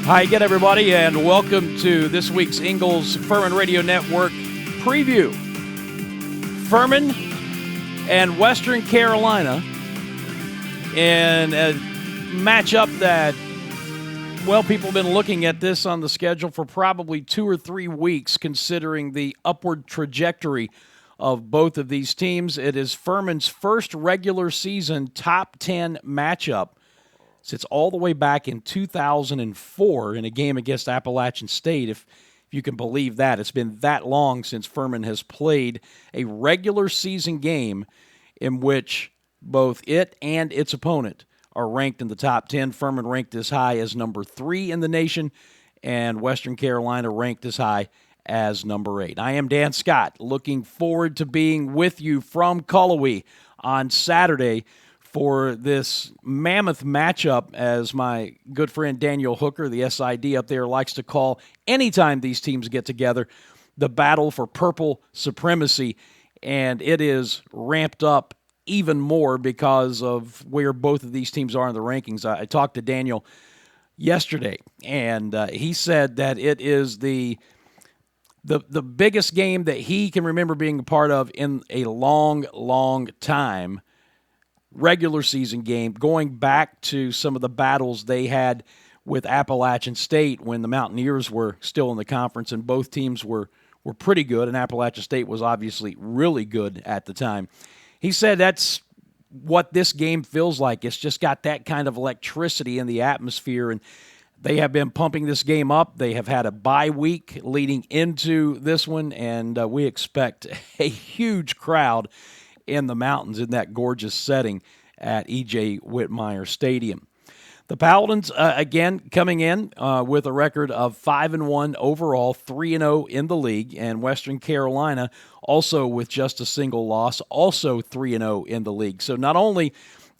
Hi again, everybody, and welcome to this week's Ingles Furman Radio Network preview. Furman and Western Carolina in a matchup that, well, people have been looking at this on the schedule for probably 2 or 3 weeks, considering the upward trajectory of both of these teams. It is Furman's first regular season top 10 matchup. It's all the way back in 2004 in a game against Appalachian State, if you can believe that. It's been that long since Furman has played a regular season game in which both it and its opponent are ranked in the top 10. Furman ranked as high as number 3 in the nation, and Western Carolina ranked as high as number 8. I am Dan Scott, looking forward to being with you from Cullowhee on Saturday for this mammoth matchup, as my good friend Daniel Hooker, the SID up there, likes to call anytime these teams get together, the battle for purple supremacy. And it is ramped up even more because of where both of these teams are in the rankings. I talked to Daniel yesterday, and he said that it is the biggest game that he can remember being a part of in a long, long time. Regular season game, going back to some of the battles they had with Appalachian State when the Mountaineers were still in the conference, and both teams were pretty good, and Appalachian State was obviously really good at the time. He said that's what this game feels like. It's just got that kind of electricity in the atmosphere, and they have been pumping this game up. They have had a bye week leading into this one, and we expect a huge crowd in the mountains in that gorgeous setting at E.J. Whitmire Stadium. The Paladins, again, coming in with a record of 5-1 overall, 3-0 in the league, and Western Carolina also with just a single loss, also 3-0 in the league. So not only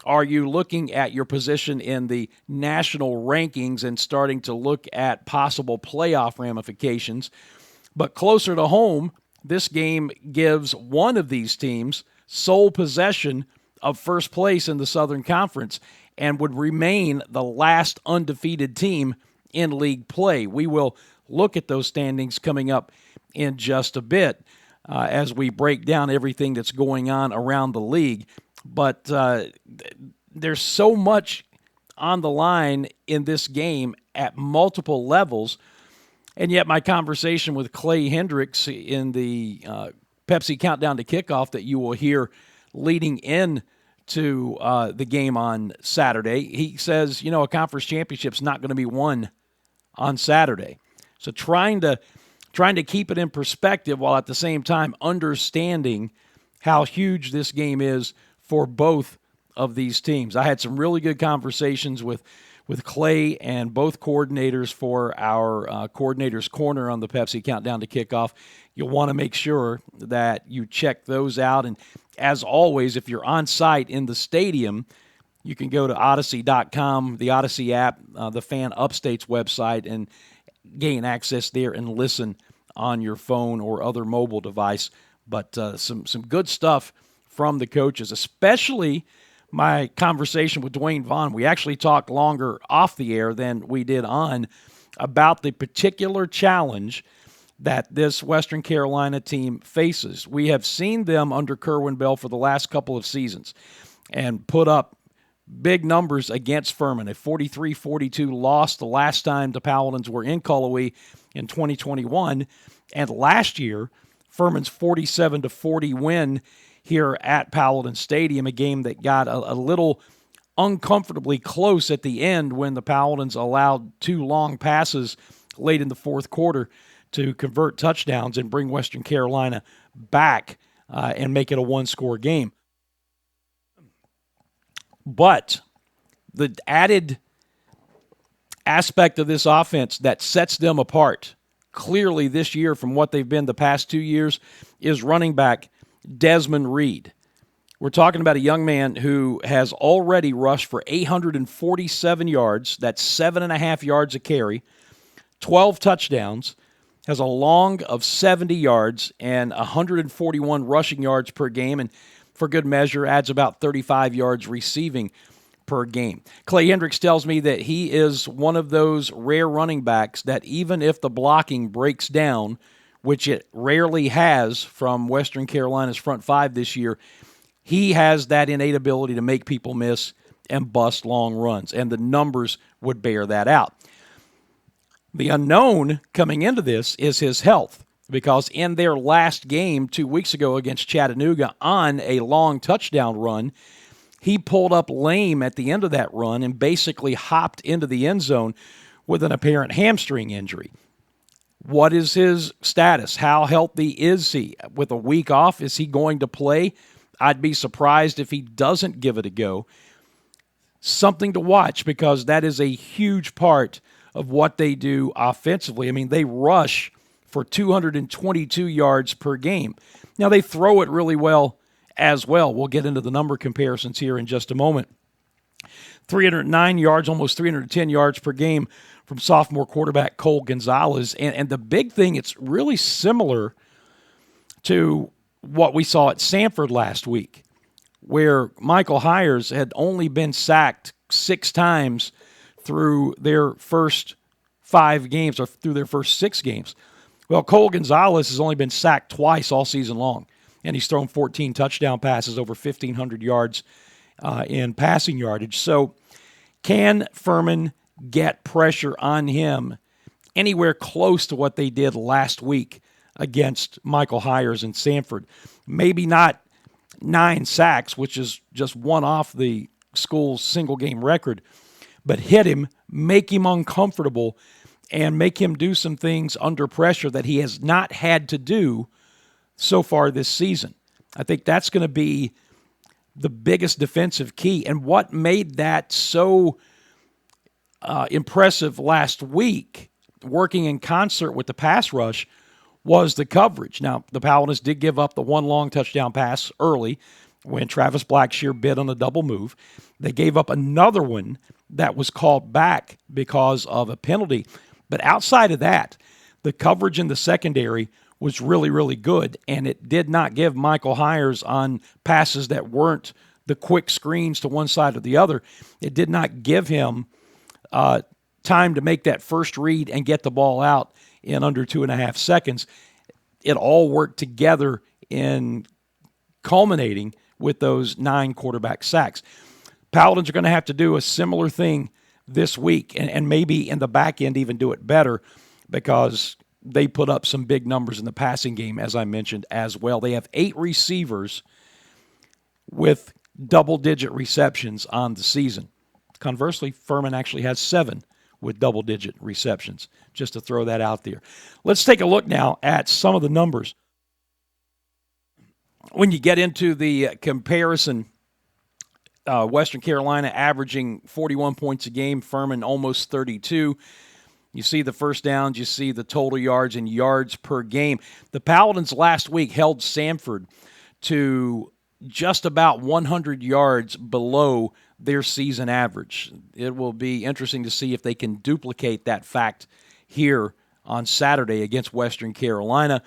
are you looking at your position in the national rankings and starting to look at possible playoff ramifications, but closer to home, this game gives one of these teams sole possession of first place in the Southern Conference and would remain the last undefeated team in league play. We will look at those standings coming up in just a bit as we break down everything that's going on around the league. But there's so much on the line in this game at multiple levels, and yet my conversation with Clay Hendricks in the Pepsi Countdown to Kickoff that you will hear leading in to the game on Saturday, he says, a conference championship's not going to be won on Saturday. So trying to keep it in perspective while at the same time understanding how huge this game is for both of these teams. I had some really good conversations with Clay and both coordinators for our Coordinators Corner on the Pepsi Countdown to Kickoff. You'll want to make sure that you check those out. And as always, if you're on site in the stadium, you can go to Odyssey.com, the Odyssey app, the Fan Upstate's website, and gain access there and listen on your phone or other mobile device. But some good stuff from the coaches, especially my conversation with Dwayne Vaughn. We actually talked longer off the air than we did on about the particular challenge that this Western Carolina team faces. We have seen them under Kerwin Bell for the last couple of seasons and put up big numbers against Furman. A 43-42 loss the last time the Paladins were in Cullowhee in 2021. And last year, Furman's 47-40 win here at Paladin Stadium, a game that got a little uncomfortably close at the end when the Paladins allowed 2 long passes late in the fourth quarter to convert touchdowns and bring Western Carolina back and make it a one-score game. But the added aspect of this offense that sets them apart clearly this year from what they've been the past 2 years is running back Desmond Reed. We're talking about a young man who has already rushed for 847 yards. That's 7.5 yards a carry, 12 touchdowns, has a long of 70 yards and 141 rushing yards per game, and for good measure adds about 35 yards receiving per game. Clay Hendricks tells me that he is one of those rare running backs that even if the blocking breaks down, which it rarely has from Western Carolina's front five this year, he has that innate ability to make people miss and bust long runs, and the numbers would bear that out. The unknown coming into this is his health, because in their last game 2 weeks ago against Chattanooga on a long touchdown run, he pulled up lame at the end of that run and basically hopped into the end zone with an apparent hamstring injury. What is his status? How healthy is he? With a week off, is he going to play? I'd be surprised if he doesn't give it a go. Something to watch, because that is a huge part of what they do offensively. I mean, they rush for 222 yards per game. Now, they throw it really well as well. We'll get into the number comparisons here in just a moment. 309 yards, almost 310 yards per game from sophomore quarterback Cole Gonzalez. And the big thing, it's really similar to what we saw at Samford last week, where Michael Hyers had only been sacked 6 times through their first 5 games, or through their first 6 games. Well, Cole Gonzalez has only been sacked twice all season long, and he's thrown 14 touchdown passes, over 1,500 yards in passing yardage. So can Furman get pressure on him anywhere close to what they did last week against Michael Hyers and Samford? Maybe not 9 sacks, which is just one off the school's single-game record, but hit him, make him uncomfortable, and make him do some things under pressure that he has not had to do so far this season. I think that's going to be the biggest defensive key. And what made that so impressive last week, working in concert with the pass rush, was the coverage. Now, the Paladins did give up the one long touchdown pass early when Travis Blackshear bid on a double move. They gave up another one that was called back because of a penalty. But outside of that, the coverage in the secondary was really, really good, and it did not give Michael Hyers on passes that weren't the quick screens to one side or the other. It did not give him time to make that first read and get the ball out in under 2.5 seconds. It all worked together in culminating with those 9 quarterback sacks. Paladins are going to have to do a similar thing this week, and maybe in the back end even do it better, because they put up some big numbers in the passing game, as I mentioned, as well. They have 8 receivers with double-digit receptions on the season. Conversely, Furman actually has 7 with double-digit receptions, just to throw that out there. Let's take a look now at some of the numbers. When you get into the comparison, Western Carolina averaging 41 points a game, Furman almost 32. You see the first downs, you see the total yards and yards per game. The Paladins last week held Samford to just about 100 yards below their season average. It will be interesting to see if they can duplicate that fact here on Saturday against Western Carolina.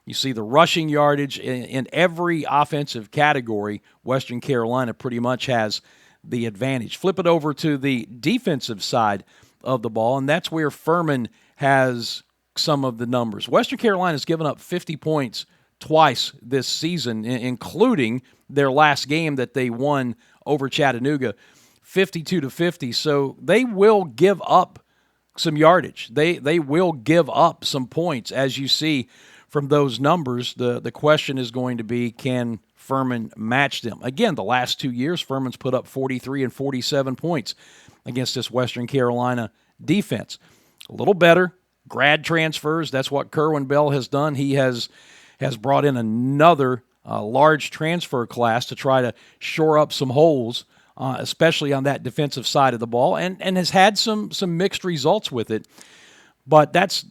You see the rushing yardage in every offensive category. Western Carolina pretty much has the advantage. Flip it over to the defensive side of the ball, and that's where Furman has some of the numbers. Western Carolina has given up 50 points twice this season, including their last game that they won over Chattanooga, 52-50. So they will give up some yardage. They will give up some points, as you see from those numbers. The question is going to be, can Furman match them? Again, the last 2 years, Furman's put up 43 and 47 points against this Western Carolina defense. A little better. Grad transfers, that's what Kerwin Bell has done. He has brought in another large transfer class to try to shore up some holes, especially on that defensive side of the ball, and has had some mixed results with it. But that's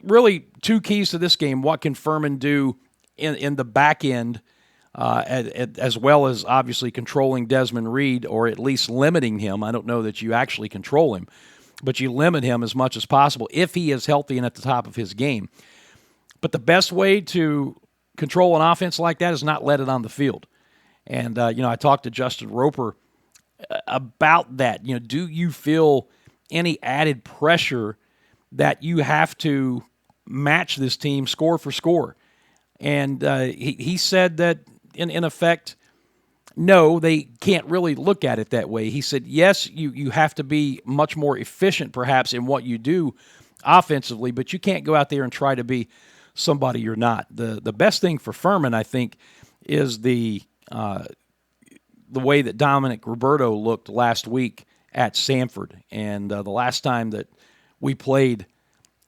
really 2 keys to this game. What can Furman do in the back end, as well as obviously controlling Desmond Reed, or at least limiting him? I don't know that you actually control him, but you limit him as much as possible if he is healthy and at the top of his game. But the best way to control an offense like that is not let it on the field. And, I talked to Justin Roper about that? Do you feel any added pressure that you have to match this team score for score? And he said that, in effect, no, they can't really look at it that way. He said, yes, you have to be much more efficient, perhaps, in what you do offensively, but you can't go out there and try to be somebody you're not. The best thing for Furman, I think, is the way that Dominic Roberto looked last week at Samford. And the last time that we played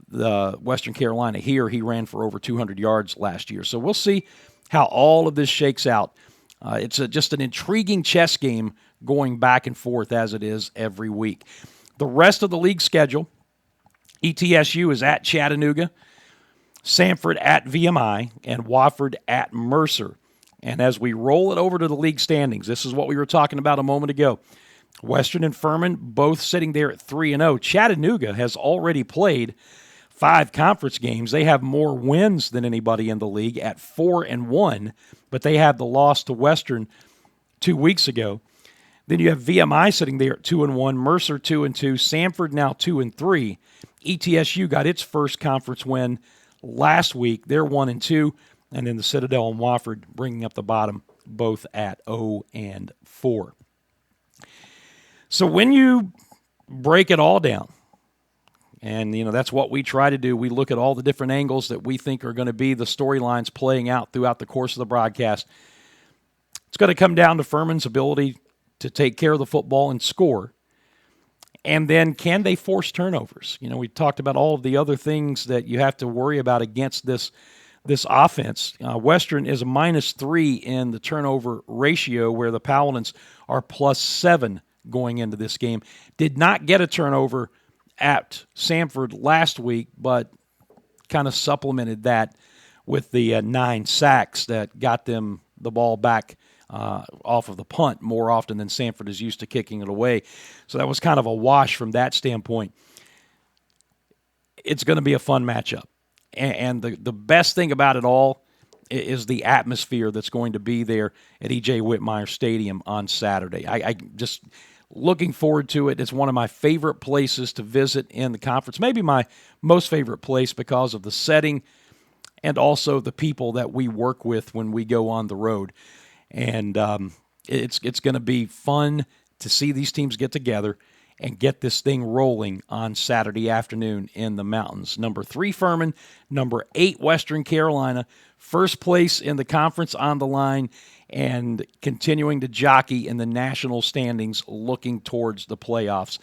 the Western Carolina here, he ran for over 200 yards last year. So we'll see how all of this shakes out. It's just an intriguing chess game going back and forth as it is every week. The rest of the league schedule, ETSU is at Chattanooga, Samford at VMI, and Wofford at Mercer. And as we roll it over to the league standings, this is what we were talking about a moment ago. Western and Furman both sitting there at 3-0. Chattanooga has already played 5 conference games. They have more wins than anybody in the league at 4-1, but they had the loss to Western 2 weeks ago. Then you have VMI sitting there at 2-1, Mercer 2-2, Samford now 2-3. ETSU got its first conference win last week. They're 1-2, and then the Citadel and Wofford bringing up the bottom, both at 0-4. So when you break it all down, and that's what we try to do, we look at all the different angles that we think are going to be the storylines playing out throughout the course of the broadcast. It's going to come down to Furman's ability to take care of the football and score. And then can they force turnovers? We talked about all of the other things that you have to worry about against this offense. Western is a -3 in the turnover ratio, where the Paladins are +7 going into this game. Did not get a turnover at Samford last week, but kind of supplemented that with the 9 sacks that got them the ball back off of the punt more often than Samford is used to kicking it away. So that was kind of a wash from that standpoint. It's going to be a fun matchup. And the best thing about it all is the atmosphere that's going to be there at E.J. Whitmire Stadium on Saturday. I just looking forward to it. It's one of my favorite places to visit in the conference, maybe my most favorite place because of the setting and also the people that we work with when we go on the road. And it's going to be fun to see these teams get together and get this thing rolling on Saturday afternoon in the mountains. Number 3, Furman. Number 8, Western Carolina. First place in the conference on the line and continuing to jockey in the national standings looking towards the playoffs.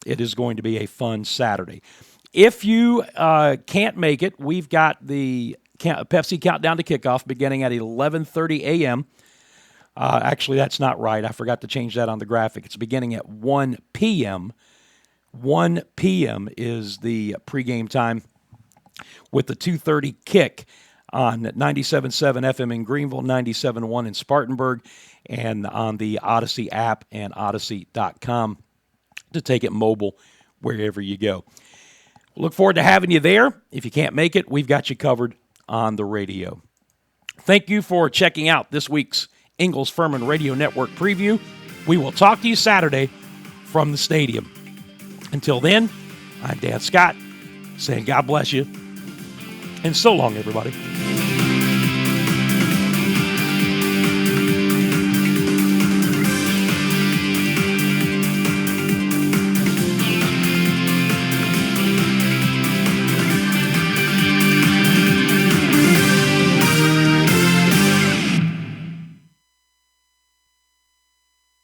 It is going to be a fun Saturday. If you can't make it, we've got the Pepsi Countdown to Kickoff beginning at 11:30 a.m., actually, that's not right. I forgot to change that on the graphic. It's beginning at 1 p.m. 1 p.m. is the pregame time with the 2:30 kick on 97.7 FM in Greenville, 97.1 in Spartanburg, and on the Odyssey app and Odyssey.com to take it mobile wherever you go. Look forward to having you there. If you can't make it, we've got you covered on the radio. Thank you for checking out this week's Ingles Furman Radio Network preview. We will talk to you Saturday from the stadium. Until then, I'm Dan Scott saying God bless you, and so long, everybody.